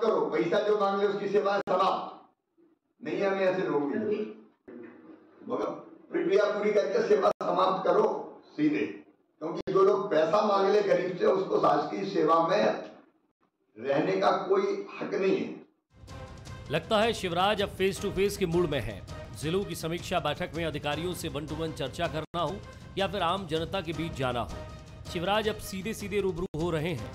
करो, पैसा जो मांग ले उसकी सेवा समाप्त। नहीं हमें ऐसे लोग प्रक्रिया पूरी करके सेवा समाप्त करो सीधे, क्योंकि जो लोग पैसा मांग ले गरीब से, उसको शासकीय सेवा में रहने का कोई हक नहीं है। लगता है शिवराज अब फेस टू फेस के मूड में है। जिलों की समीक्षा बैठक में अधिकारियों से 1 टू 1 चर्चा करना हो या फिर आम जनता के बीच जाना हो, शिवराज अब सीधे सीधे रूबरू हो रहे हैं।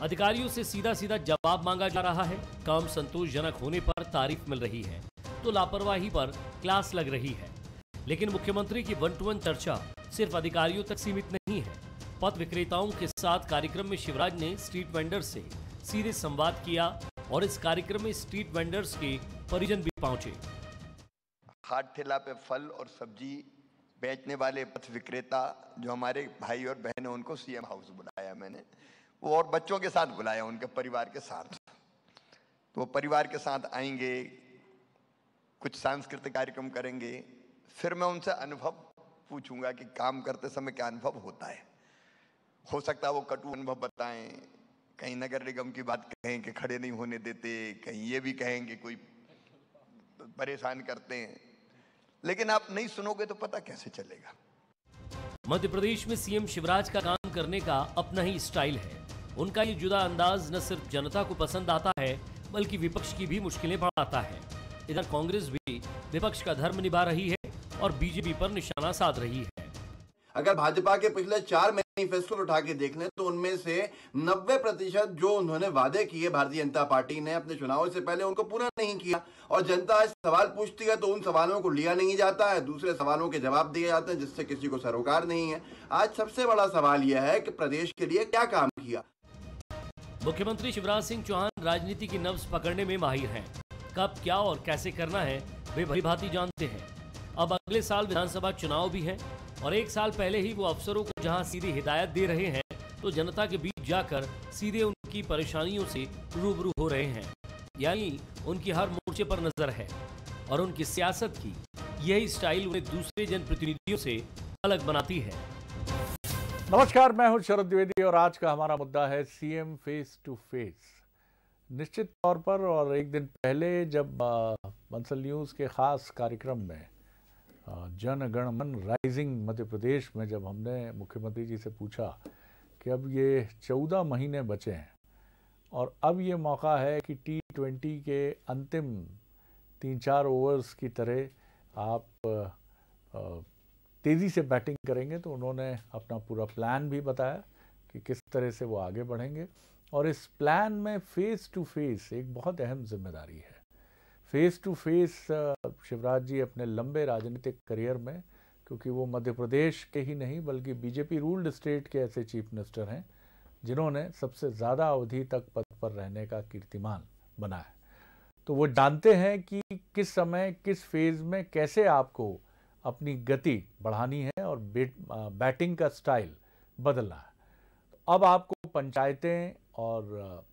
अधिकारियों से सीधा सीधा जवाब मांगा जा रहा है। काम संतोषजनक होने पर तारीफ मिल रही है तो लापरवाही पर क्लास लग रही है। लेकिन मुख्यमंत्री की 1 टू 1 चर्चा सिर्फ अधिकारियों तक सीमित नहीं है। पथ विक्रेताओं के साथ कार्यक्रम में शिवराज ने स्ट्रीट वेंडर से सीधे संवाद किया और इस कार्यक्रम में स्ट्रीट वेंडर्स के परिजन भी पहुंचे। हाट ठेला पे फल और सब्जी बेचने वाले पथ विक्रेता जो हमारे भाई और बहन हैं, उनको सीएम हाउस बुलाया मैंने, वो और बच्चों के साथ बुलाया, उनके परिवार के साथ। तो वो परिवार के साथ आएंगे, कुछ सांस्कृतिक कार्यक्रम करेंगे, फिर मैं उनसे अनुभव पूछूंगा कि काम करते समय क्या अनुभव होता है। हो सकता है वो कटु अनुभव बताएं, कहीं नगर निगम की बात कहें कि खड़े नहीं होने देते, कहीं ये भी कहें कि कोई परेशान करते हैं, लेकिन आप नहीं सुनोगे तो पता कैसे चलेगा। मध्य प्रदेश में सीएम शिवराज का काम करने का अपना ही स्टाइल है। उनका ये जुदा अंदाज न सिर्फ जनता को पसंद आता है बल्कि विपक्ष की भी मुश्किलें बढ़ाता है। इधर कांग्रेस भी विपक्ष का धर्म निभा रही है और बीजेपी पर निशाना साध रही है। अगर भाजपा के पिछले 4 मैनिफेस्टो उठा के देख लें तो उनमें से 90% जो उन्होंने वादे किए भारतीय जनता पार्टी ने अपने चुनाव से पहले, उनको पूरा नहीं किया। और जनता आज सवाल पूछती है तो उन सवालों को लिया नहीं जाता है, दूसरे सवालों के जवाब दिए जाते हैं जिससे किसी को सरोकार नहीं है। आज सबसे बड़ा सवाल यह है कि प्रदेश के लिए क्या काम किया। मुख्यमंत्री शिवराज सिंह चौहान राजनीति की नब्ज पकड़ने में माहिर हैं। कब क्या और कैसे करना है वे भली भांति जानते हैं। अब अगले साल विधानसभा चुनाव भी है और 1 साल पहले ही वो अफसरों को जहां सीधी हिदायत दे रहे हैं तो जनता के बीच जाकर सीधे उनकी परेशानियों से रूबरू हो रहे हैं। यानी उनकी हर मोर्चे पर नजर है और उनकी सियासत की यही स्टाइल उन्हें दूसरे जनप्रतिनिधियों से अलग बनाती है। नमस्कार, मैं हूं शरद द्विवेदी और आज का हमारा मुद्दा है सीएम फेस टू फेस। निश्चित तौर पर और एक दिन पहले जब बंसल न्यूज़ के खास कार्यक्रम में जन गण मन राइजिंग मध्य प्रदेश में जब हमने मुख्यमंत्री जी से पूछा कि अब ये 14 महीने बचे हैं और अब ये मौका है कि T20 के अंतिम 3-4 ओवर्स की तरह आप तेज़ी से बैटिंग करेंगे, तो उन्होंने अपना पूरा प्लान भी बताया कि किस तरह से वो आगे बढ़ेंगे। और इस प्लान में फेस टू फेस एक बहुत अहम जिम्मेदारी है। Face to face Shivraj ji अपने लंबे राजनीतिक करियर में, क्योंकि वो मध्य प्रदेश के ही नहीं बल्कि बीजेपी रूल्ड स्टेट के ऐसे चीफ मिनिस्टर हैं जिन्होंने सबसे ज़्यादा अवधि तक पद पर रहने का कीर्तिमान बनाया, तो वो जानते हैं कि किस समय किस फेज़ में कैसे आपको अपनी गति बढ़ानी है और बैटिंग का स्टाइल बदलना है। अब आपको पंचायतें और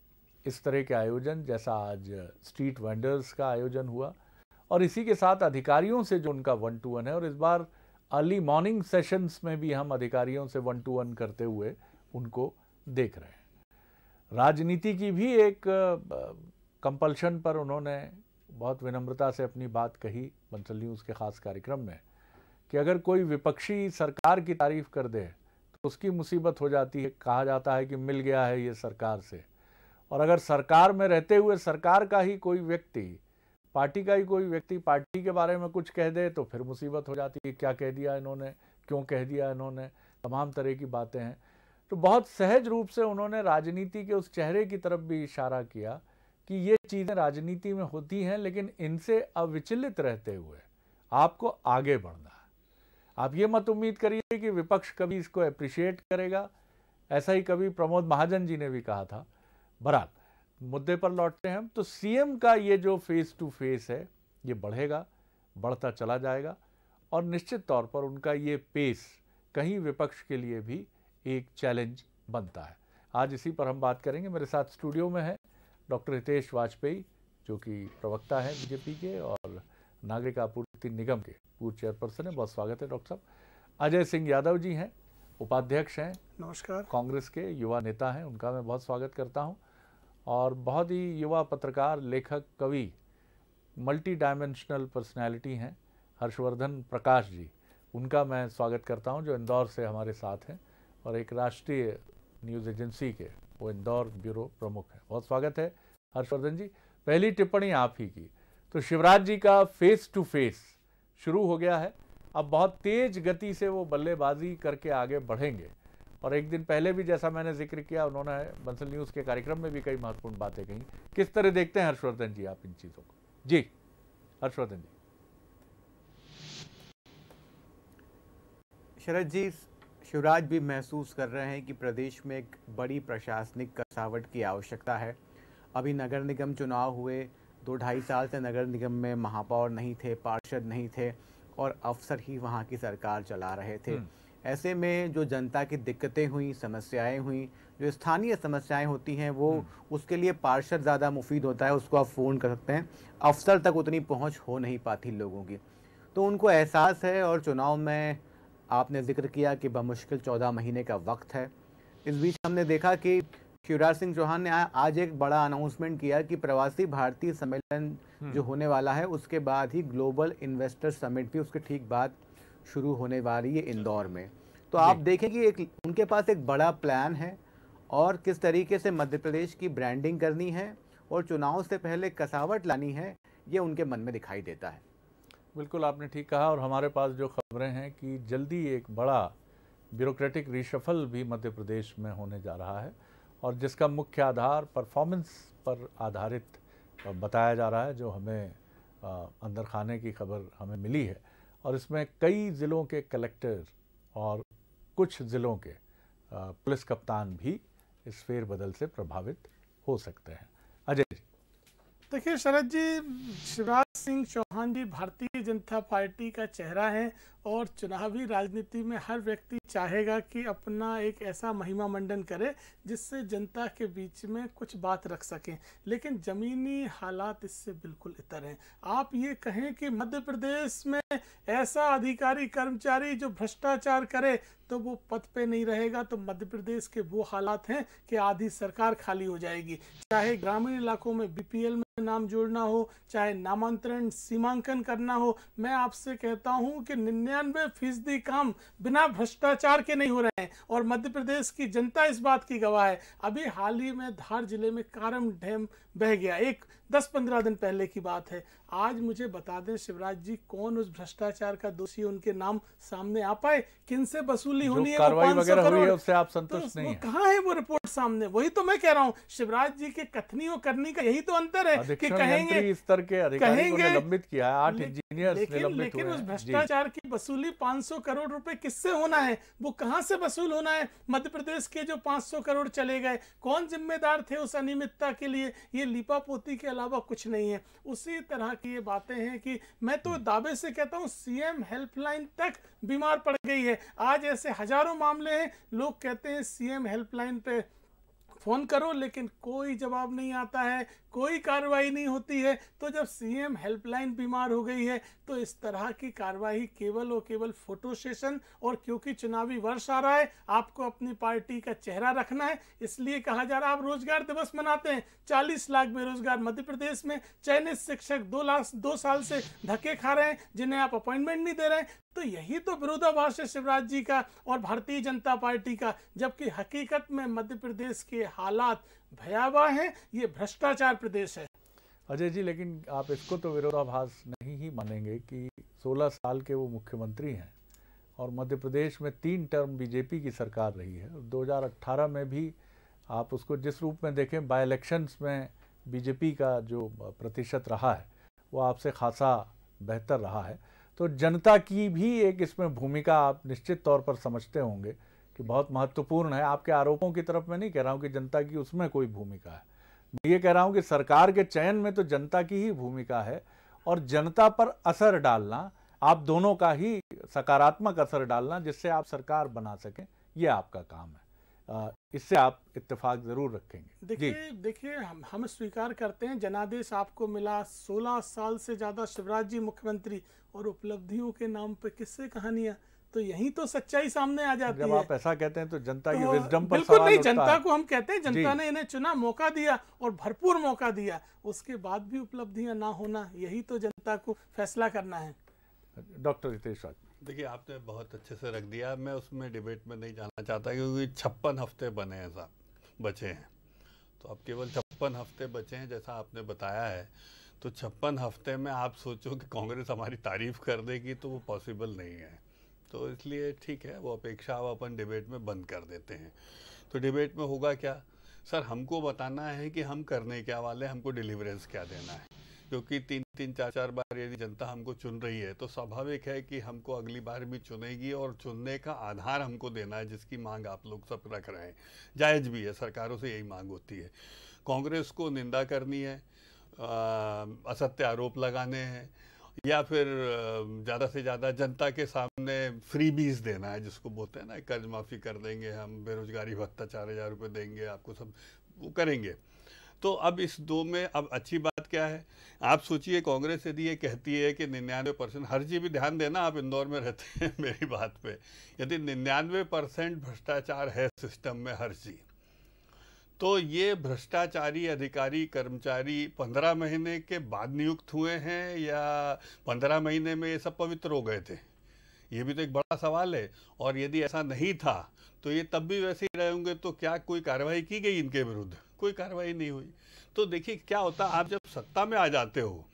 इस तरह के आयोजन जैसा आज स्ट्रीट वेंडर्स का आयोजन हुआ और इसी के साथ अधिकारियों से जो उनका 1 टू 1 है, और इस बार अर्ली मॉर्निंग सेशंस में भी हम अधिकारियों से 1 टू 1 करते हुए उनको देख रहे हैं। राजनीति की भी एक कंपल्शन पर उन्होंने बहुत विनम्रता से अपनी बात कही बंसल न्यूज़ के खास कार्यक्रम में कि अगर कोई विपक्षी सरकार की तारीफ कर दे तो उसकी मुसीबत हो जाती है। कहा जाता है कि मिल गया है ये सरकार से, और अगर सरकार में रहते हुए सरकार का ही कोई व्यक्ति, पार्टी का ही कोई व्यक्ति पार्टी के बारे में कुछ कह दे तो फिर मुसीबत हो जाती है। क्या कह दिया इन्होंने, क्यों कह दिया इन्होंने, तमाम तरह की बातें हैं। तो बहुत सहज रूप से उन्होंने राजनीति के उस चेहरे की तरफ भी इशारा किया कि ये चीज़ें राजनीति में होती हैं, लेकिन इनसे अविचलित रहते हुए आपको आगे बढ़ना है। आप ये मत उम्मीद करिए कि विपक्ष कभी इसको अप्रिशिएट करेगा। ऐसा ही कभी प्रमोद महाजन जी ने भी कहा था। बहरहाल मुद्दे पर लौटते हैं हम, तो सीएम का ये जो फेस टू फेस है ये बढ़ेगा, बढ़ता चला जाएगा और निश्चित तौर पर उनका ये पेस कहीं विपक्ष के लिए भी एक चैलेंज बनता है। आज इसी पर हम बात करेंगे। मेरे साथ स्टूडियो में है डॉक्टर हितेश वाजपेयी जो कि प्रवक्ता है बीजेपी के और नागरिक आपूर्ति निगम के पूर्व चेयरपर्सन है। बहुत स्वागत है डॉक्टर साहब। अजय सिंह यादव जी हैं, उपाध्यक्ष हैं, नमस्कार, कांग्रेस के युवा नेता हैं, उनका मैं बहुत स्वागत करता हूं। और बहुत ही युवा पत्रकार, लेखक, कवि, मल्टी डायमेंशनल पर्सनैलिटी हैं हर्षवर्धन प्रकाश जी। उनका मैं स्वागत करता हूं, जो इंदौर से हमारे साथ हैं और एक राष्ट्रीय न्यूज़ एजेंसी के वो इंदौर ब्यूरो प्रमुख हैं। बहुत स्वागत है हर्षवर्धन जी। पहली टिप्पणी आप ही की। तो शिवराज जी का फेस टू फेस शुरू हो गया है, अब बहुत तेज गति से वो बल्लेबाजी करके आगे बढ़ेंगे। और एक दिन पहले भी जैसा मैंने जिक्र किया, उन्होंने बंसल न्यूज़ के कार्यक्रम में भी कई महत्वपूर्ण बातें कही। किस तरह देखते हैं हर्षवर्धन जी आप इन चीज़ों को? जी हर्षवर्धन जी। शरद जी, शिवराज भी महसूस कर रहे हैं कि प्रदेश में एक बड़ी प्रशासनिक कसावट की आवश्यकता है। अभी नगर निगम चुनाव हुए, 2-2.5 साल से नगर निगम में महापौर नहीं थे, पार्षद नहीं थे और अफसर ही वहाँ की सरकार चला रहे थे। ऐसे में जो जनता की दिक्कतें हुई, समस्याएं हुई, जो स्थानीय समस्याएं होती हैं, वो उसके लिए पार्षद ज़्यादा मुफीद होता है, उसको आप फ़ोन कर सकते हैं। अफसर तक उतनी पहुँच हो नहीं पाती लोगों की, तो उनको एहसास है। और चुनाव में आपने जिक्र किया कि बमुश्किल 14 महीने का वक्त है। इस बीच हमने देखा कि शिवराज सिंह चौहान ने आज एक बड़ा अनाउंसमेंट किया कि प्रवासी भारतीय सम्मेलन जो होने वाला है, उसके बाद ही ग्लोबल इन्वेस्टर समिट भी उसके ठीक बाद शुरू होने वाली है इंदौर में। तो आप देखें कि एक उनके पास एक बड़ा प्लान है और किस तरीके से मध्य प्रदेश की ब्रांडिंग करनी है और चुनाव से पहले कसावट लानी है, ये उनके मन में दिखाई देता है। बिल्कुल आपने ठीक कहा। और हमारे पास जो खबरें हैं कि जल्दी एक बड़ा ब्यूरोक्रेटिक रिशफल भी मध्य प्रदेश में होने जा रहा है और जिसका मुख्य आधार परफॉर्मेंस पर आधारित बताया जा रहा है, जो हमें अंदर खाने की खबर हमें मिली है। और इसमें कई ज़िलों के कलेक्टर और कुछ ज़िलों के पुलिस कप्तान भी इस फेरबदल से प्रभावित हो सकते हैं। अजय जी। देखिए शरद जी, शिवराज सिंह चौहान जी भारतीय जनता पार्टी का चेहरा है और चुनावी राजनीति में हर व्यक्ति चाहेगा कि अपना एक ऐसा महिमा मंडन करे जिससे जनता के बीच में कुछ बात रख सकें, लेकिन ज़मीनी हालात इससे बिल्कुल इतर हैं। आप ये कहें कि मध्य प्रदेश में ऐसा अधिकारी कर्मचारी जो भ्रष्टाचार करे तो वो पद पे नहीं रहेगा, तो मध्य प्रदेश के वो हालात हैं कि आधी सरकार खाली हो जाएगी। चाहे ग्रामीण इलाकों में बीपीएल में नाम जोड़ना हो, चाहे नामांतरण सीमांकन करना हो, मैं आपसे कहता हूं कि 99% काम बिना भ्रष्टाचार के नहीं हो रहे हैं और मध्य प्रदेश की जनता इस बात की गवाह है। अभी हाल ही में धार जिले में कारम डैम बह गया, एक 10-15 दिन पहले की बात है। आज मुझे बता दें शिवराज जी, कौन उस भ्रष्टाचार का दोषी, उनके नाम सामने आ पाए? किन से वसूली होनी है? कार्रवाई वगैरह हुई है उससे आप संतुष्ट नहीं हैं? कहाँ है वो रिपोर्ट सामने? वही तो मैं कह रहा हूँ, शिवराज जी के कथनी और करनी का यही तो अंतर है कि कहेंगे स्तर के अधिकारियों को निलंबित किया है, 8 इंजीनियर निलंबित हुए हैं। लेकिन उस भ्रष्टाचार की वसूली 500 करोड़ रुपए किससे होना है? वो कहाँ से वसूल होना है? मध्य प्रदेश के जो 500 करोड़ चले गए, कौन जिम्मेदार थे उस अनियमितता के लिए? ये लीपापोती के अलावा कुछ नहीं है। उसी तरह की ये बातें हैं कि मैं तो दावे से कहता हूँ सीएम हेल्पलाइन तक बीमार पड़ गई है। आज ऐसे हजारों मामले हैं, लोग कहते हैं सीएम हेल्पलाइन पे फ़ोन करो लेकिन कोई जवाब नहीं आता है, कोई कार्रवाई नहीं होती है। तो जब सीएम हेल्पलाइन बीमार हो गई है तो इस तरह की कार्रवाई केवल और केवल फोटो सेशन, और क्योंकि चुनावी वर्ष आ रहा है, आपको अपनी पार्टी का चेहरा रखना है, इसलिए कहा जा रहा है। आप रोजगार दिवस मनाते हैं, 40 लाख बेरोजगार मध्य प्रदेश में, चयनित शिक्षक 2 साल से धक्के खा रहे हैं जिन्हें आप अपॉइंटमेंट नहीं दे रहे हैं। तो यही तो विरोधाभास है शिवराज जी का और भारतीय जनता पार्टी का, जबकि हकीकत में मध्य प्रदेश के हालात भयावह हैं। ये भ्रष्टाचार प्रदेश है। अजय जी, लेकिन आप इसको तो विरोधाभास नहीं ही मानेंगे कि 16 साल के वो मुख्यमंत्री हैं और मध्य प्रदेश में 3 टर्म बीजेपी की सरकार रही है। 2018 में भी आप उसको जिस रूप में देखें, बाय इलेक्शंस में बीजेपी का जो प्रतिशत रहा है वो आपसे खासा बेहतर रहा है। तो जनता की भी एक इसमें भूमिका आप निश्चित तौर पर समझते होंगे कि बहुत महत्वपूर्ण है। आपके आरोपों की तरफ मैं नहीं कह रहा हूं कि जनता की उसमें कोई भूमिका है, मैं ये कह रहा हूं कि सरकार के चयन में तो जनता की ही भूमिका है और जनता पर असर डालना, आप दोनों का ही सकारात्मक असर डालना जिससे आप सरकार बना सकें, ये आपका काम है। इससे आप इत्तेफाक जरूर रखेंगे। देखिए हम स्वीकार करते हैं, जनादेश आपको मिला, 16 साल से ज़्यादा शिवराज जी मुख्यमंत्री, और उपलब्धियों के नाम पे किससे कहानियाँ? तो यहीं तो सच्चाई सामने आ जाती जब है। आप ऐसा कहते हैं तो जनता की तो विजडम पर बिल्कुल सवाल नहीं, उठता जनता है। को हम कहते हैं, जनता जी। ने इन्हें चुना, मौका दिया और भरपूर मौका दिया, उसके बाद भी उपलब्धियां ना होना, यही तो जनता को फैसला करना है। डॉक्टर हितेश राज, देखिए आपने बहुत अच्छे से रख दिया, मैं उसमें डिबेट में नहीं जाना चाहता क्योंकि 56 हफ्ते बने हैं साहब, बचे हैं, तो अब केवल 56 हफ्ते बचे हैं जैसा आपने बताया है। तो 56 हफ्ते में आप सोचो कि कांग्रेस हमारी तारीफ कर देगी तो वो पॉसिबल नहीं है। तो इसलिए ठीक है, वो अपेक्षा अब अपन डिबेट में बंद कर देते हैं। तो डिबेट में होगा क्या सर, हमको बताना है कि हम करने क्या वाले, हमको डिलीवरेंस क्या देना है, क्योंकि 3-3, 4-4 बार यदि जनता हमको चुन रही है तो स्वाभाविक है कि हमको अगली बार भी चुनेगी और चुनने का आधार हमको देना है, जिसकी मांग आप लोग सब रख रहे हैं। जायज़ भी है, सरकारों से यही मांग होती है। कांग्रेस को निंदा करनी है, असत्य आरोप लगाने हैं, या फिर ज़्यादा से ज़्यादा जनता के सामने फ्रीबीज देना है, जिसको बोलते हैं ना, कर्ज माफ़ी कर देंगे हम, बेरोजगारी भत्ता 4000 रुपये देंगे आपको, सब वो करेंगे। तो अब इस दो में अब अच्छी बात क्या है, आप सोचिए कांग्रेस यदि ये कहती है कि 99% हर चीज़ भी ध्यान देना, आप इंदौर में रहते हैं मेरी बात पे, यदि 99% भ्रष्टाचार है सिस्टम में हर चीज़, तो ये भ्रष्टाचारी अधिकारी कर्मचारी 15 महीने के बाद नियुक्त हुए हैं या 15 महीने में ये सब पवित्र हो गए थे, ये भी तो एक बड़ा सवाल है। और यदि ऐसा नहीं था तो ये तब भी वैसे ही रहे होंगे, तो क्या कोई कार्रवाई की गई इनके विरुद्ध? कोई कार्रवाई नहीं हुई। तो देखिए क्या होता, आप जब सत्ता में आ जाते हो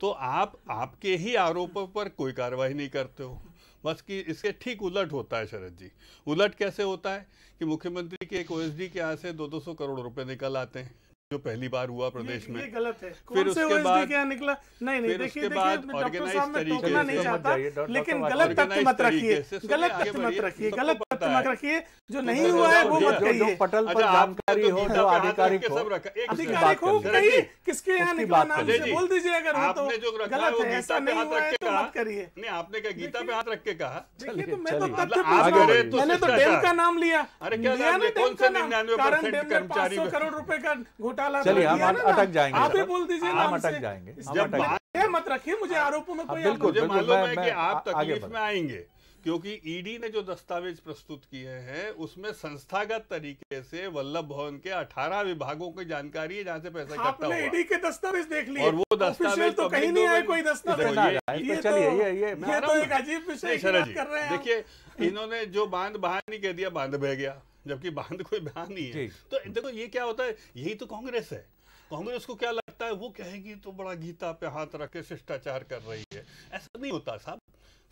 तो आप आपके ही आरोपों पर कोई कार्रवाई नहीं करते हो, बस कि इसके ठीक उलट होता है शरद जी। उलट कैसे होता है कि मुख्यमंत्री के एक ओएसडी के यहाँ से 200 करोड़ रुपए निकल आते हैं, जो पहली बार हुआ प्रदेश में। ये गलत है। फिर कौन से उसके OSD बाद क्या निकला? नहीं नहीं, फिर देखिए उसके देखिए बाद डॉक्टर ऑर्गेनाइज साहब मैं तरीके टोकना से नहीं मत चाहता, जाइए, डॉक्टर लेकिन साहब गलत तथ्य ऑर्गेनाइज मत रखिए, तरीके से गलत आगे तथ्य मत बढ़िए, रखिए, सबको गलत पता तथ्य है। मत रखिए, जो तो नहीं मैं हुआ है वो समझाऊं, मत जो कहिए। पटल पर अच्छा, जानकारी आपने तो हो, गीता जो पे हाथ आधिकारिक रख के हो, सब रखा। एक उसकी अधिकारिक बात हो कर कहिए, लीजिए। किसके यहाँ उसकी निकला बात नाम कर से लीजिए। बोल दीजिए, अगर हो तो आपने जो रखा है गलत वो है, गीता ऐसा पे नहीं हाथ हुआ रख है के तो कहा, मत करिए। नहीं आपने क्या गीता पे हाथ रख के कहा? देखिए तो मैं तो चलिए, तथ्य आप पूछ रहा करे हूँ, तो मैंने तो शिष्टाचार। डेल का नाम लिया। अरे क्या लिया नाम ना लिया? कौन डेल से का नाम? 99% कारण डेल में कर्मचारी 500 करोड़ रुपए का घोटाला चलिए था, हम लिया ना नाम? अटक जाएंगे, आप ही सर। बोल दीजिए हम नाम अटक से। जाएंगे, हम जब अटक जाएंगे। बात- ये मत रखिए, मुझे आरोपों में कोई बिल्कुल, मुझे बिल्कुल, मालूम है मैं कि आप आगे तकलीफ बढ़- में आएंगे, क्योंकि ईडी ने जो दस्तावेज प्रस्तुत किए हैं उसमें संस्थागत तरीके से वल्लभ भवन के 18 विभागों की जानकारी है जहां से पैसा इकट्ठा आपने हुआ। ईडी के दस्तावेज देख लिए और वो दस्तावेज ऑफिशियल तो कहीं public नहीं आए domain- कोई दस्तावेज। देखो, ना ये- जाए, ये तो तो- चलिए ये ये तो एक अजीब विषय नहीं की शरद बात कर रहे हैं जी, आप। देखिए इन्होंने जो बांध बहा नहीं कह दिया, बांध बह गया, जबकि बांध कोई बहा नहीं है। जी। तो देखो ये क्या होता है, यही तो कांग्रेस है। कांग्रेस को क्या लगता है, वो कहेगी तो बड़ा गीता पे हाथ रख के शिष्टाचार कर रही है। ऐसा नहीं होता साहब।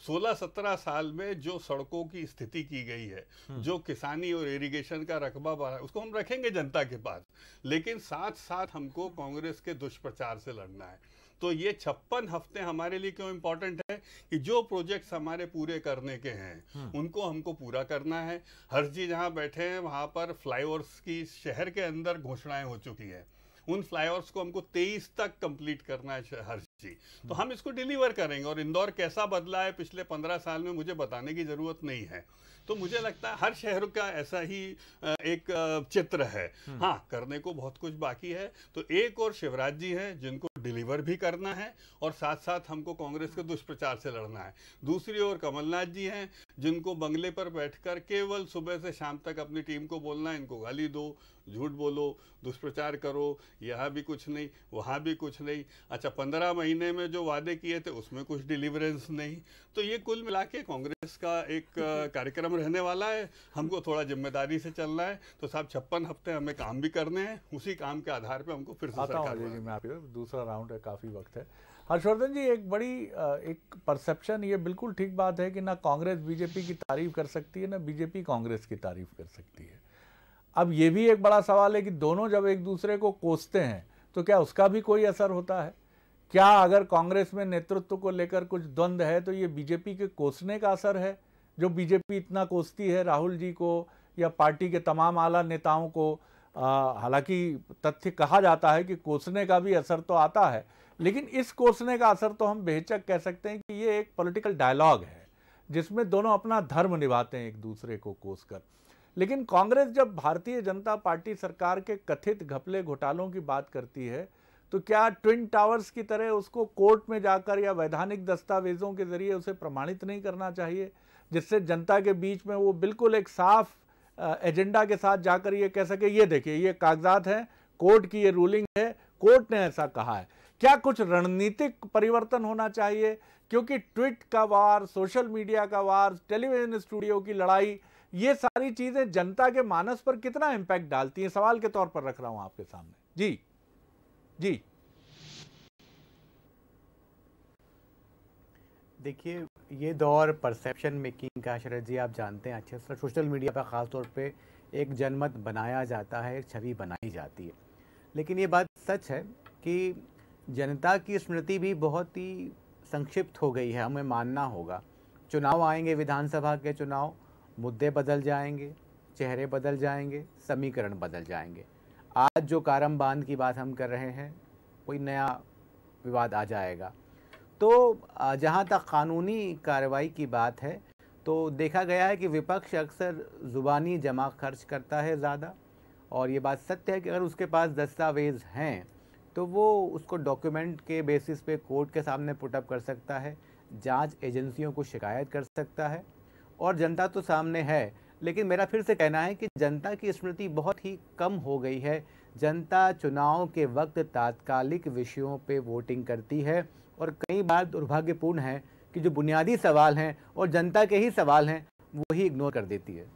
16-17 साल में जो सड़कों की स्थिति की गई है, जो किसानी और इरिगेशन का रकबा बढ़ा, उसको हम रखेंगे जनता के पास, लेकिन साथ साथ हमको कांग्रेस के दुष्प्रचार से लड़ना है। तो ये 56 हफ्ते हमारे लिए क्यों इंपॉर्टेंट है कि जो प्रोजेक्ट्स हमारे पूरे करने के हैं उनको हमको पूरा करना है। हर चीज जहाँ बैठे हैं वहां पर फ्लाईओवर्स की शहर के अंदर घोषणाएं हो चुकी हैं, उन फ्लाईओवर्स को हमको 23 तक कंप्लीट करना है हर चीज, तो हम इसको डिलीवर करेंगे। और इंदौर कैसा बदला है पिछले 15 साल में मुझे बताने की जरूरत नहीं है। तो मुझे लगता है हर शहर का ऐसा ही एक चित्र है। हाँ, करने को बहुत कुछ बाकी है। तो एक और शिवराज जी हैं जिनको डिलीवर भी करना है और साथ साथ हमको कांग्रेस के दुष्प्रचार से लड़ना है। दूसरी ओर कमलनाथ जी हैं जिनको बंगले पर बैठकर केवल सुबह से शाम तक अपनी टीम को बोलना है, इनको गाली दो, झूठ बोलो, दुष्प्रचार करो, यहाँ भी कुछ नहीं, वहाँ भी कुछ नहीं। अच्छा, 15 महीने में जो वादे किए थे उसमें कुछ डिलीवरेंस नहीं। तो ये कुल मिला के कांग्रेस का एक कार्यक्रम रहने वाला है। हमको थोड़ा जिम्मेदारी से चलना है। तो साहब 56 हफ्ते हमें काम भी करने हैं, उसी काम के आधार पे हमको फिर से आता हूँ सरकार अजय जी, बनानी मैं आप दूसरा राउंड है, काफ़ी वक्त है। हर्षवर्धन जी, एक बड़ी एक परसेप्शन, ये बिल्कुल ठीक बात है कि ना कांग्रेस बीजेपी की तारीफ कर सकती है, ना बीजेपी कांग्रेस की तारीफ कर सकती है। अब ये भी एक बड़ा सवाल है कि दोनों जब एक दूसरे को कोसते हैं तो क्या उसका भी कोई असर होता है? क्या अगर कांग्रेस में नेतृत्व को लेकर कुछ द्वंद्व है तो ये बीजेपी के कोसने का असर है? जो बीजेपी इतना कोसती है राहुल जी को या पार्टी के तमाम आला नेताओं को, हालांकि तथ्य कहा जाता है कि कोसने का भी असर तो आता है, लेकिन इस कोसने का असर तो हम बेहिचक कह सकते हैं कि ये एक पॉलिटिकल डायलॉग है जिसमें दोनों अपना धर्म निभाते हैं एक दूसरे को कोसकर। लेकिन कांग्रेस जब भारतीय जनता पार्टी सरकार के कथित घपले घोटालों की बात करती है तो क्या ट्विन टावर्स की तरह उसको कोर्ट में जाकर या वैधानिक दस्तावेजों के जरिए उसे प्रमाणित नहीं करना चाहिए? जिससे जनता के बीच में वो बिल्कुल एक साफ एजेंडा के साथ जाकर ये कह सके, ये देखिए ये कागजात हैं, कोर्ट की ये रूलिंग है, कोर्ट ने ऐसा कहा है। क्या कुछ रणनीतिक परिवर्तन होना चाहिए? क्योंकि ट्वीट का वार, सोशल मीडिया का वार, टेलीविजन स्टूडियो की लड़ाई, ये सारी चीजें जनता के मानस पर कितना इंपैक्ट डालती हैं? सवाल के तौर पर रख रहा हूं आपके सामने। जी जी देखिए, ये दौर परसेप्शन मेकिंग का, शरद जी आप जानते हैं अच्छे से, सोशल मीडिया पर ख़ास तौर पे एक जनमत बनाया जाता है, एक छवि बनाई जाती है। लेकिन ये बात सच है कि जनता की स्मृति भी बहुत ही संक्षिप्त हो गई है, हमें मानना होगा। चुनाव आएंगे, विधानसभा के चुनाव, मुद्दे बदल जाएंगे, चेहरे बदल जाएंगे, समीकरण बदल जाएंगे। आज जो कारम बांध की बात हम कर रहे हैं, कोई नया विवाद आ जाएगा। तो जहाँ तक कानूनी कार्रवाई की बात है, तो देखा गया है कि विपक्ष अक्सर ज़ुबानी जमा खर्च करता है ज़्यादा, और ये बात सत्य है कि अगर उसके पास दस्तावेज़ हैं तो वो उसको डॉक्यूमेंट के बेसिस पे कोर्ट के सामने पुटअप कर सकता है, जांच एजेंसियों को शिकायत कर सकता है, और जनता तो सामने है। लेकिन मेरा फिर से कहना है कि जनता की स्मृति बहुत ही कम हो गई है। जनता चुनाव के वक्त तात्कालिक विषयों पे वोटिंग करती है, और कई बार दुर्भाग्यपूर्ण है कि जो बुनियादी सवाल हैं और जनता के ही सवाल हैं वो ही इग्नोर कर देती है।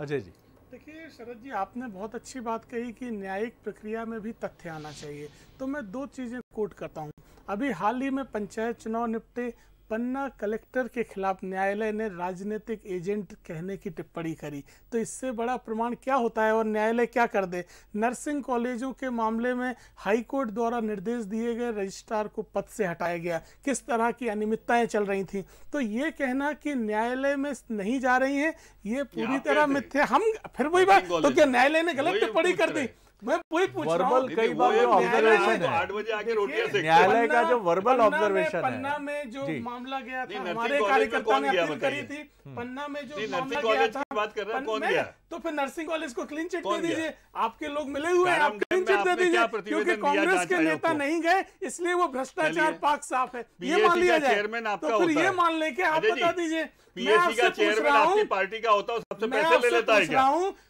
अजय जी, देखिए शरद जी, आपने बहुत अच्छी बात कही कि न्यायिक प्रक्रिया में भी तथ्य आना चाहिए। तो मैं दो चीज़ें कोट करता हूँ। अभी हाल ही में पंचायत चुनाव निपटे, पन्ना कलेक्टर के खिलाफ न्यायालय ने राजनीतिक एजेंट कहने की टिप्पणी करी। तो इससे बड़ा प्रमाण क्या होता है और न्यायालय क्या कर दे। नर्सिंग कॉलेजों के मामले में हाई कोर्ट द्वारा निर्देश दिए गए, रजिस्ट्रार को पद से हटाया गया, किस तरह की अनियमितताएं चल रही थी। तो ये कहना कि न्यायालय में नहीं जा रही हैं, ये पूरी तरह मिथ्या। हम फिर वही बात, तो क्या न्यायालय ने गलत टिप्पणी कर दी? मैं वही पूछ रहा हूं। कई बार जो ऑब्जर्वेशन है, 8 बजे आके रोटियां सेकते हैं। न्यायालय का जो वर्बल ऑब्जर्वेशन है, पन्ना में जो मामला गया था, नहीं, हमारे नर्सिंग कार्यकर्ता कॉलेज ने में अपील कौन करी थी। पन्ना में जो नहीं, मामला नर्सिंग गया कॉलेज था, की बात कर रहा है, कौन गया? तो फिर नर्सिंग कॉलेज को क्लीन चिट दे कौन दीजिए। गया? आपके लोग मिले हुए हैं, आप कायम क्लीन टाइम चिट में दे आपने क्या दीजिए, प्रतिवेदन क्योंकि दिया कांग्रेस जांच के आयोग नेता को? नहीं गए, इसलिए वो भ्रष्टाचार चलिए। पाक साफ है, ये PSC मान लिया का जाए। चेयरमैन आपका तो फिर होता ये है। मान ले कि आप अजय बता जी, दीजिए। PSC का चेयरमैन आपकी पार्टी का होता है, सबसे पैसे ले लेता है क्या?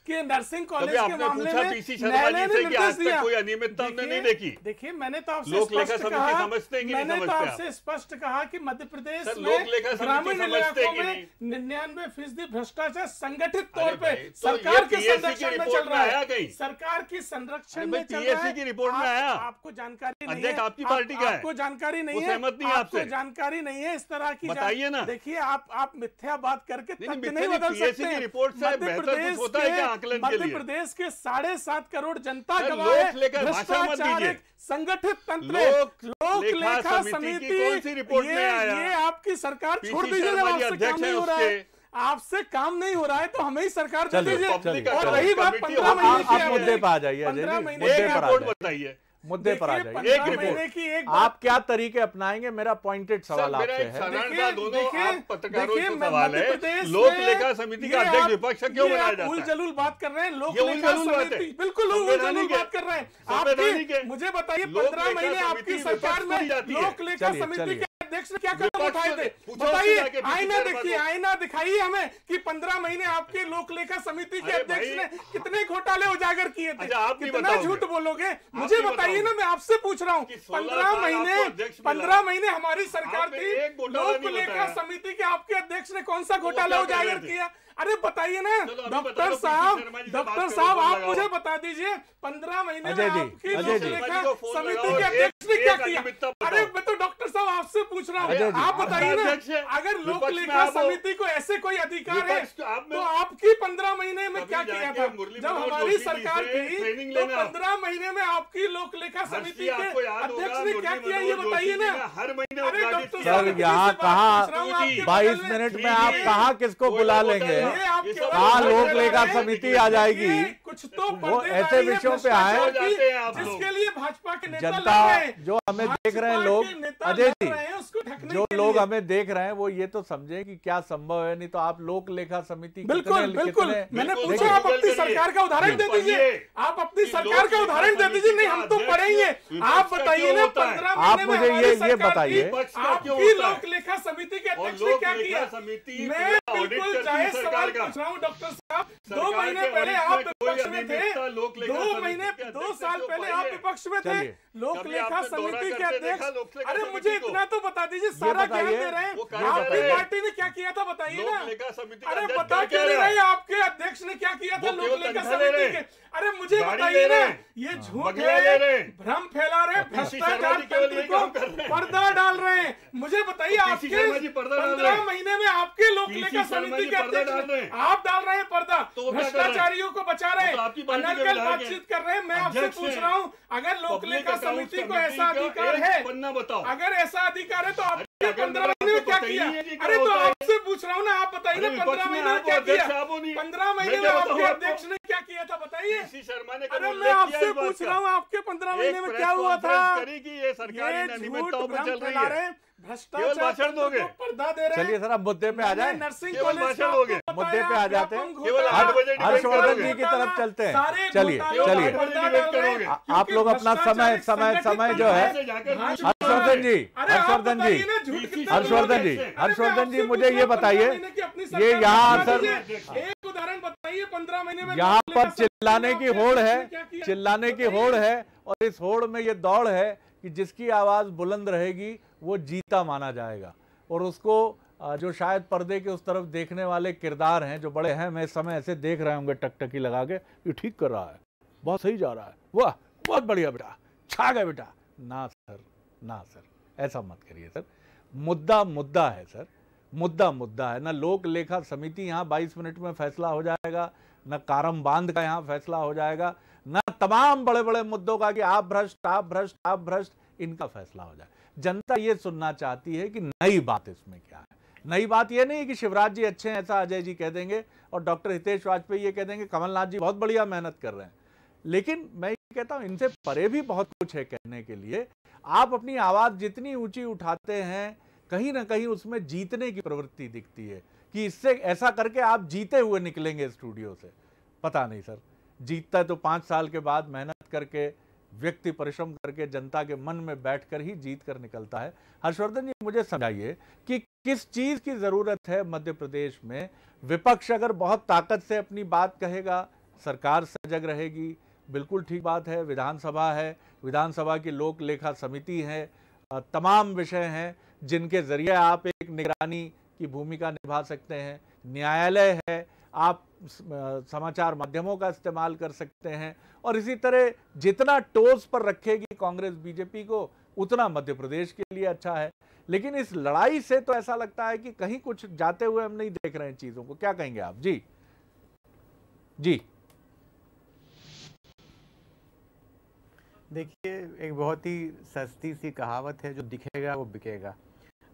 कि नर्सिंग कॉलेज कभी के आपने मामले पूछा में पीसी शर्मा न्यायालय जी ने से कि आज निर्देश तक दिया। कोई अनियमितता हमने नहीं देखी? देखिए, मैंने तो आपसे लोक लेखा स्पष्ट समिति कहा, समझते हैं कि नहीं मैंने तो समझते आपसे स्पष्ट कहा कि मध्य प्रदेश सर, में लोक लेखा समिति ग्रामीण समझते इलाकों हैं कि में 99% भ्रष्टाचार संगठित अरे तौर पे भाई, तो सरकार ये के PSC की संरक्षण में रिपोर्ट चल में रहा आया है। कहीं? सरकार की संरक्षण अरे में भाई, चल रहा PSC है। की रिपोर्ट में आया? आपको जानकारी नहीं अध्यक्ष है, आपकी पार्टी का है। आपको जानकारी नहीं वो है, सहमत नहीं है आपको आपसे। जानकारी नहीं है इस तरह की। बताइए ना। देखिए, आप मिथ्या बात करके तथ्य नहीं मिथ्या बदल PSC सकते। की रिपोर्ट से बेहतर कुछ होता है क्या आकलन के लिए? मध्य प्रदेश के 7.5 करोड़ जनता सर, गवाह है। लोक लेखा भाषा मत भ्रष्टाचार दीजिए। एक संगठित तंत्र है। लोक लेखा लेखा समिति की कौन सी रिपोर्ट में आया? ये आपकी सरकार छोड़ पीसी दीजिए। जब शर्मा जी आपसे अध्यक्ष काम नहीं हैं हो रहा है, उसके। आपसे काम नहीं हो रहा है तो हमें ही सरकार दे चलिए, दीजिए। चलिए, और चलिए। रही बात कमेटी 15 महीने की, आप मुद्दे पर आ जाइए अजय 15 जी, महीने मुद्दे एक पर आ रिपोर्ट जाइए, बताइए। मुद्दे पर आ देखिए, जाइए। 15 महीने की एक बात। आप क्या तरीके अपनाएंगे, मेरा पॉइंटेड सवाल मेरा आपसे एक है। साधारण सा दोनों आप पत्रकारों देखिए, से मैं सवाल मध्य है, प्रदेश लोक में लेखा समिति का ये अध्यक्ष आप- विपक्ष क्यों ये बनाया आप जाता उल है? जलूल बात कर रहे हैं। लोक ये उल लेखा जलूल बात है। समिति बिल्कुल उल संवैधानिक जलूल है। बात कर रहे हैं। संवैधानिक है। आपकी मुझे बताइए, लोक 15 लेखा महीने समिति आपकी विपक्ष सरकार में पूरी जाती है। लोक लेखा चलिए, समिति चलिए। के अध्यक्ष ने क्या कदम विपक्ष उठाए थे? पूछो बताइए, उससे जाके आईना पीसी देखिए, शर्मा को। आईना दिखाइए हमें कि 15 महीने आपके लोक लेखा समिति के अरे अध्यक्ष भाई, ने कितने घोटाले उजागर किए थे। अच्छा, आप नहीं कितना बताओगे। झूठ बोलोगे? मुझे नहीं बताइए ना, बताओगे। मैं आपसे पूछ रहा हूँ। कि 16 15 साल महीने आपको अध्यक्ष मिला। 15 महीने हमारी सरकार आपने थी, एक घोटाला लोक नहीं लेखा बताया। समिति के आपके अध्यक्ष ने कौन सा घोटाला क्या कर रहे उजागर थे? किया? अरे बताइए ना चलो, अभी बता डॉक्टर दो, साहब, पीसी शर्मा जी से बात डॉक्टर करो, साहब, फोन आप लगाओ। मुझे बता दीजिए, 15 महीने में अजय जी, आपकी अजय लोक जी। लेखा को फोन समिति लगाओ, के अध्यक्ष ने एक क्या एक किया? अनियमितता अरे बताओ। मैं तो डॉक्टर साहब आपसे पूछ रहा अजय हूँ, जी, आप बताइए ना, अध्यक्ष है, अगर लोक विपक्ष में लेखा आप हो। समिति को ऐसे कोई अधिकार है विपक्ष तो आप में- तो आपकी 15 महीने में कभी क्या किया जाके था? मुरली जब मनोहर हमारी जोशी जी सरकार से थी ट्रेनिंग तो लेना। 15 महीने में आपकी लोक लेखा समिति के आपको याद अध्यक्ष होगा, ने क्या मुरली किया, ये मनोहर बताइए जोशी ना। जी ने हर महीने अरे उद्घाटित डॉक्टर किया। साहब, सर, किसी यहाँ से बात कहाँ पूछ रहा हूँ, आपके 22 बगल मिनट में आप ये- कहाँ किसको कोई बुला लोग लेंगे? ये आप केवल कहाँ बोल लोक रहे लेखा हैं। समिति आ जाएगी? ये कुछ तो वो ऐसे विषयों पे आए जिसके लिए भाजपा के नेता जनता लड़ रहे हैं, जो हमें देख रहे हैं लोग, अजय जी जो लोग हमें देख रहे हैं वो ये तो समझे कि क्या संभव है, नहीं तो आप लोक लेखा समिति बिल्कुल बिल्कुल मैंने पूछा आप अपनी सरकार का उदाहरण दे दीजिए, आप अपनी सरकार का उदाहरण दे दीजिए। नहीं हम तो पढ़ेंगे, आप बताइए ना 15 आप महीने में मुझे ये बताइए आपकी लोक लेखा समिति के अध्यक्ष ने क्या किया। मैं बिल्कुल जायज सवाल पूछ रहा हूँ डॉक्टर साहब, 2 महीने पहले आप विपक्ष में थे, 2 साल पहले आप विपक्ष में थे, लोक लेखा समिति के अध्यक्ष। अरे मुझे इतना तो बता दीजिए, सारा ज्ञान दे रहे हैं, आपकी पार्टी ने क्या किया था बताइए ना। अरे बता क्यों नहीं रहे, आपके अध्यक्ष ने क्या किया था लोक लेखा समिति के। अरे मुझे बताइए ना, ये झूठ है, भ्रम फैला रहे, भ्रष्टाचार तंत्र को पर्दा डाल रहे हैं। मुझे बताइए आपके 15 महीने में आपके लोक लेखा समिति के अध्यक्ष आप डाल रहे हैं पर्दा, भ्रष्टाचारियों को बचा रहे हैं, अनर्गल बातचीत कर रहे हैं। मैं आपसे पूछ रहा हूँ, अगर लोक लेखा समिति को ऐसा अधिकार है, अगर ऐसा अधिकार है तो आप 15 महीने में क्या किया। अरे तो आपसे पूछ रहा हूँ ना, आप बताइए ना 15 महीने में क्या किया, 15 महीने में आपके अध्यक्ष ने क्या किया था बताइए। अरे मैं आपसे पूछ रहा हूँ आपके 15 महीने में क्या हुआ था। ये झूठ भ्रम फैला रहे हैं, भ्रष्टाचार को पर्दा दे रहे हैं। चलिए सर अब मुद्दे पे आ जाए, नर्सिंग कॉलेज मुद्दे पे आ जाते हैं, हर्षवर्धन जी की तरफ चलते हैं। चलिए चलिए आप लोग अपना समय जो है, हर्षवर्धन जी मुझे ये बताइए, ये यहाँ सर एक उदाहरण बताइए 15 महीने में यहाँ पर चिल्लाने की होड़ है और इस होड़ में ये दौड़ है कि जिसकी आवाज बुलंद रहेगी वो जीता माना जाएगा, और उसको जो शायद पर्दे के उस तरफ देखने वाले किरदार हैं जो बड़े हैं, मैं इस समय ऐसे देख रहे होंगे टकटकी लगा के, ये ठीक कर रहा है, बहुत सही जा रहा है, वाह बहुत बढ़िया बेटा, छा गया बेटा। ना सर ऐसा मत करिए सर। मुद्दा है सर, मुद्दा है ना। लोक लेखा समिति यहाँ 22 मिनट में फैसला हो जाएगा, न कारम बांध का यहाँ फैसला हो जाएगा, न तमाम बड़े बड़े मुद्दों का कि आप भ्रष्ट इनका फैसला हो जाए। जनता ये सुनना चाहती है कि नई बात इसमें क्या है। नई बात ये नहीं कि शिवराज जी अच्छे हैं ऐसा अजय जी कह देंगे और डॉक्टर हितेश वाजपेयी ये कह देंगे कमलनाथ जी बहुत बढ़िया मेहनत कर रहे हैं, लेकिन मैं ये कहता हूं इनसे परे भी बहुत कुछ है कहने के लिए। आप अपनी आवाज जितनी ऊंची उठाते हैं, कहीं ना कहीं उसमें जीतने की प्रवृत्ति दिखती है कि इससे ऐसा करके आप जीते हुए निकलेंगे स्टूडियो से। पता नहीं सर, जीतता तो 5 साल के बाद मेहनत करके, व्यक्ति परिश्रम करके, जनता के मन में बैठकर ही जीत कर निकलता है। हर्षवर्धन जी मुझे समझाइए कि किस चीज की जरूरत है मध्य प्रदेश में। विपक्ष अगर बहुत ताकत से अपनी बात कहेगा, सरकार सजग रहेगी, बिल्कुल ठीक बात है। विधानसभा है, विधानसभा की लोक लेखा समिति है, तमाम विषय हैं जिनके जरिए आप एक निगरानी की भूमिका निभा सकते हैं। न्यायालय है, आप समाचार माध्यमों का इस्तेमाल कर सकते हैं, और इसी तरह जितना टोज पर रखेगी कांग्रेस बीजेपी को उतना मध्य प्रदेश के लिए अच्छा है। लेकिन इस लड़ाई से तो ऐसा लगता है कि कहीं कुछ जाते हुए हम नहीं देख रहे हैं चीजों को। क्या कहेंगे आप? जी देखिए, एक बहुत ही सस्ती सी कहावत है, जो दिखेगा वो बिकेगा,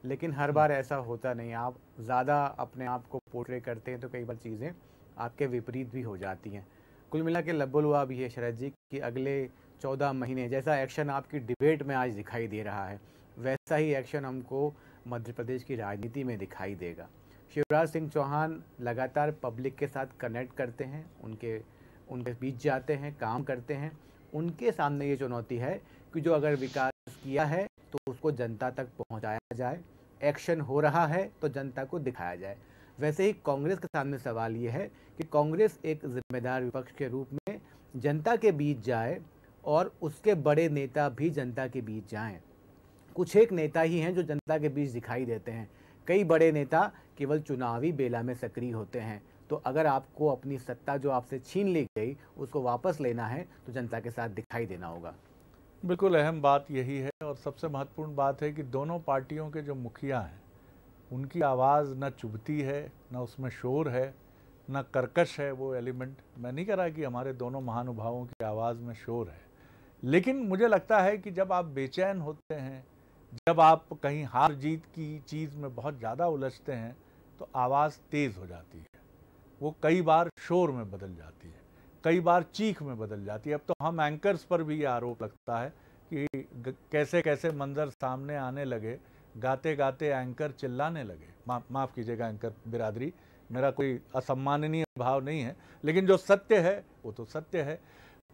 लेकिन हर बार ऐसा होता नहीं। आप ज़्यादा अपने आप को पोर्ट्रे करते हैं तो कई बार चीज़ें आपके विपरीत भी हो जाती हैं। कुल मिला के लब्बुलुआ भी है शरद जी कि अगले 14 महीने जैसा एक्शन आपकी डिबेट में आज दिखाई दे रहा है, वैसा ही एक्शन हमको मध्य प्रदेश की राजनीति में दिखाई देगा। शिवराज सिंह चौहान लगातार पब्लिक के साथ कनेक्ट करते हैं, उनके बीच जाते हैं, काम करते हैं। उनके सामने ये चुनौती है कि जो अगर विकास किया है तो उसको जनता तक पहुंचाया जाए, एक्शन हो रहा है तो जनता को दिखाया जाए। वैसे ही कांग्रेस के सामने सवाल ये है कि कांग्रेस एक जिम्मेदार विपक्ष के रूप में जनता के बीच जाए और उसके बड़े नेता भी जनता के बीच जाएं। कुछ एक नेता ही हैं जो जनता के बीच दिखाई देते हैं, कई बड़े नेता केवल चुनावी बेला में सक्रिय होते हैं। तो अगर आपको अपनी सत्ता जो आपसे छीन ली गई उसको वापस लेना है तो जनता के साथ दिखाई देना होगा। बिल्कुल अहम बात यही है, और सबसे महत्वपूर्ण बात है कि दोनों पार्टियों के जो मुखिया हैं उनकी आवाज़ न चुभती है, न उसमें शोर है, न कर्कश है वो एलिमेंट। मैं नहीं कह रहा कि हमारे दोनों महानुभावों की आवाज़ में शोर है, लेकिन मुझे लगता है कि जब आप बेचैन होते हैं, जब आप कहीं हार जीत की चीज़ में बहुत ज़्यादा उलझते हैं तो आवाज़ तेज़ हो जाती है, वो कई बार शोर में बदल जाती है। कई बार चीख में बदल जाती है। अब तो हम एंकर्स पर भी ये आरोप लगता है कि कैसे कैसे मंजर सामने आने लगे, गाते गाते एंकर चिल्लाने लगे। माफ़ कीजिएगा एंकर बिरादरी, मेरा कोई असम्माननीय भाव नहीं है, लेकिन जो सत्य है वो तो सत्य है।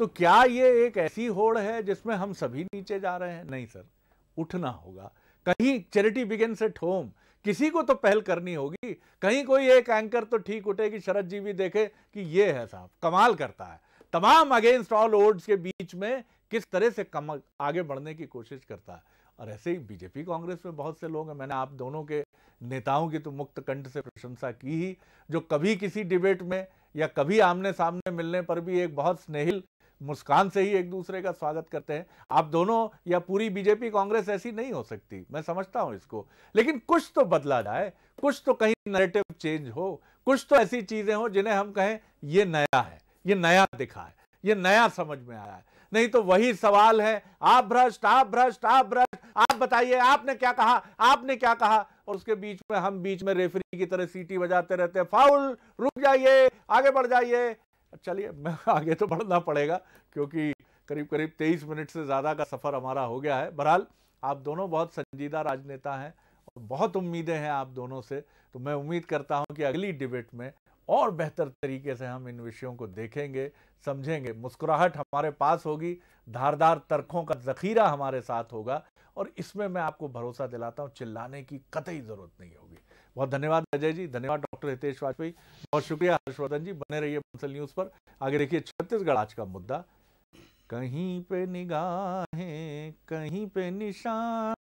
तो क्या ये एक ऐसी होड़ है जिसमें हम सभी नीचे जा रहे हैं? नहीं सर, उठना होगा। कहीं चैरिटी बिगिंस एट होम, किसी को तो पहल करनी होगी। कहीं कोई एक एंकर तो ठीक उठे कि शरद जी भी देखे कि ये है साहब, कमाल करता है, तमाम अगेंस्ट ऑल ओड्स के बीच में किस तरह से आगे बढ़ने की कोशिश करता है। और ऐसे ही बीजेपी कांग्रेस में बहुत से लोग हैं, मैंने आप दोनों के नेताओं की तो मुक्त कंठ से प्रशंसा की ही, जो कभी किसी डिबेट में या कभी आमने सामने मिलने पर भी एक बहुत स्नेहिल मुस्कान से ही एक दूसरे का स्वागत करते हैं। आप दोनों या पूरी बीजेपी कांग्रेस ऐसी नहीं हो सकती, मैं समझता हूं इसको, लेकिन कुछ तो बदला जाए, कुछ तो कहीं नैरेटिव चेंज हो, कुछ तो ऐसी चीजें हो जिन्हें हम कहें ये नया है, ये नया दिखा है, ये नया समझ में आया है। नहीं तो वही सवाल है, आप भ्रष्ट, आप भ्रष्ट, आप भ्रष्ट, आप बताइए आपने क्या कहा, आपने क्या कहा, और उसके बीच में हम बीच में रेफरी की तरह सीटी बजाते रहते हैं, फाउल, रुक जाइए, आगे बढ़ जाइए। चलिए, मैं आगे तो बढ़ना पड़ेगा क्योंकि करीब करीब 23 मिनट से ज़्यादा का सफ़र हमारा हो गया है। बहरहाल आप दोनों बहुत संजीदा राजनेता हैं और बहुत उम्मीदें हैं आप दोनों से, तो मैं उम्मीद करता हूं कि अगली डिबेट में और बेहतर तरीके से हम इन विषयों को देखेंगे, समझेंगे। मुस्कुराहट हमारे पास होगी, धारदार तर्कों का ज़ख़ीरा हमारे साथ होगा, और इसमें मैं आपको भरोसा दिलाता हूं चिल्लाने की कतई ज़रूरत नहीं होगी। बहुत धन्यवाद अजय जी, धन्यवाद डॉक्टर हितेश वाजपेयी, बहुत शुक्रिया हर्षवर्धन जी। बने रहिए बंसल न्यूज़ पर। आगे देखिए छत्तीसगढ़ आज का मुद्दा। कहीं पे निगाहें, कहीं पे निशान।